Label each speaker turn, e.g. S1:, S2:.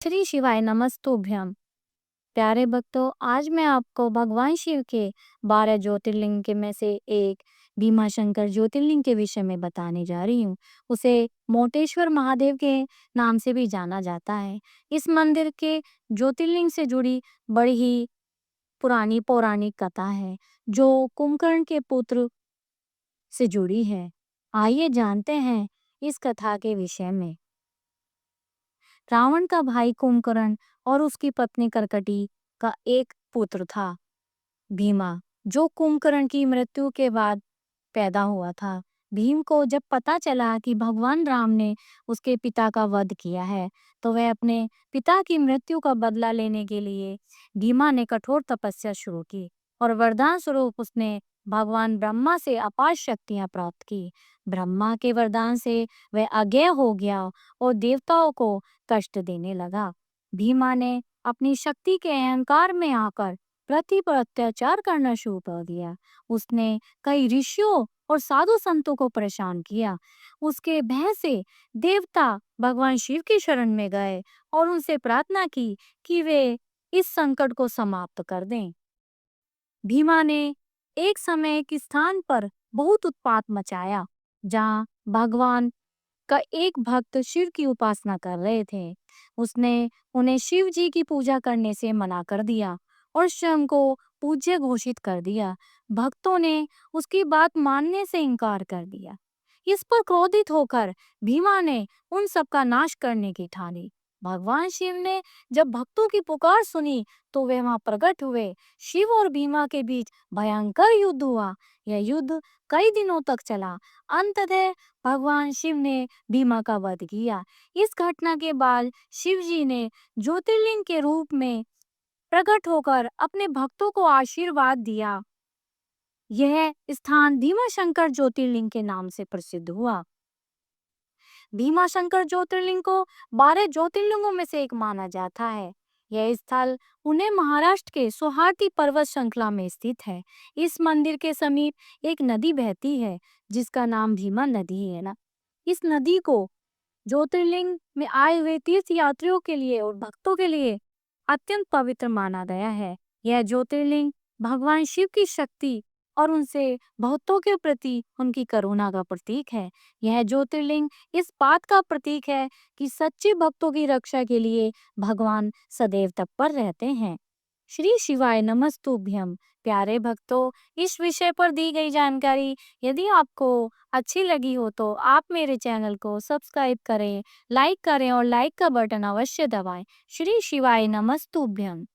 S1: श्री शिवाय नमस्तुभ्यम। प्यारे भक्तों, आज मैं आपको भगवान शिव के 12 ज्योतिर्लिंग के में से एक भीमाशंकर ज्योतिर्लिंग के विषय में बताने जा रही हूँ। उसे मोटेश्वर महादेव के नाम से भी जाना जाता है। इस मंदिर के ज्योतिर्लिंग से जुड़ी बड़ी ही पुरानी पौराणिक कथा है, जो कुंभकर्ण के पुत्र से जुड़ी है। आइए जानते हैं इस कथा के विषय में। रावण का भाई कुंभकर्ण और उसकी पत्नी करकटी का एक पुत्र था, भीमा, जो कुंभकर्ण की मृत्यु के बाद पैदा हुआ था। भीम को जब पता चला कि भगवान राम ने उसके पिता का वध किया है, तो वह अपने पिता की मृत्यु का बदला लेने के लिए भीमा ने कठोर तपस्या शुरू की और वरदान स्वरूप उसने भगवान ब्रह्मा से अपार शक्तियां प्राप्त की। ब्रह्मा के वरदान से वह अज्ञेय हो गया और देवताओं को कष्ट देने लगा। भीमा ने अपनी शक्ति के अहंकार में आकर पृथ्वी पर अत्याचार करना शुरू कर दिया। उसने कई ऋषियों और साधु संतों को परेशान किया। उसके भय से देवता भगवान शिव की शरण में गए और उनसे प्रार्थना की कि वे इस संकट को समाप्त कर दें। भीमा ने एक समय एक स्थान पर बहुत उत्पात मचाया, जहां भगवान का एक भक्त शिव की उपासना कर रहे थे। उसने उन्हें शिव जी की पूजा करने से मना कर दिया और स्वयं को पूज्य घोषित कर दिया। भक्तों ने उसकी बात मानने से इनकार कर दिया। इस पर क्रोधित होकर भीमा ने उन सब का नाश करने की ठानी। भगवान शिव ने जब भक्तों की पुकार सुनी, तो वे वहां प्रकट हुए। शिव और भीमा के बीच भयंकर युद्ध हुआ। यह युद्ध कई दिनों तक चला। अंततः भगवान शिव ने भीमा का वध किया। इस घटना के बाद शिव जी ने ज्योतिर्लिंग के रूप में प्रकट होकर अपने भक्तों को आशीर्वाद दिया। यह स्थान भीमाशंकर ज्योतिर्लिंग के नाम से प्रसिद्ध हुआ। भीमाशंकर ज्योतिर्लिंग को 12 ज्योतिर्लिंगों में से एक माना जाता है। यह स्थल पुणे महाराष्ट्र के सोहार्ती पर्वत श्रृंखला में स्थित है। इस मंदिर के समीप एक नदी बहती है, जिसका नाम भीमा नदी है ना। इस नदी को ज्योतिर्लिंग में आए हुए तीर्थ यात्रियों के लिए और भक्तों के लिए अत्यंत पवित्र माना गया है। यह ज्योतिर्लिंग भगवान शिव की शक्ति और उनसे भक्तों के प्रति उनकी करुणा का प्रतीक है। यह ज्योतिर्लिंग इस बात का प्रतीक है कि सच्चे भक्तों की रक्षा के लिए भगवान सदैव तत्पर रहते हैं। श्री शिवाय नमस्तुभ्यम। प्यारे भक्तों, इस विषय पर दी गई जानकारी यदि आपको अच्छी लगी हो तो आप मेरे चैनल को सब्सक्राइब करें, लाइक करें और लाइक का बटन अवश्य दबाएं। श्री शिवाय नमस्तुभ्यम।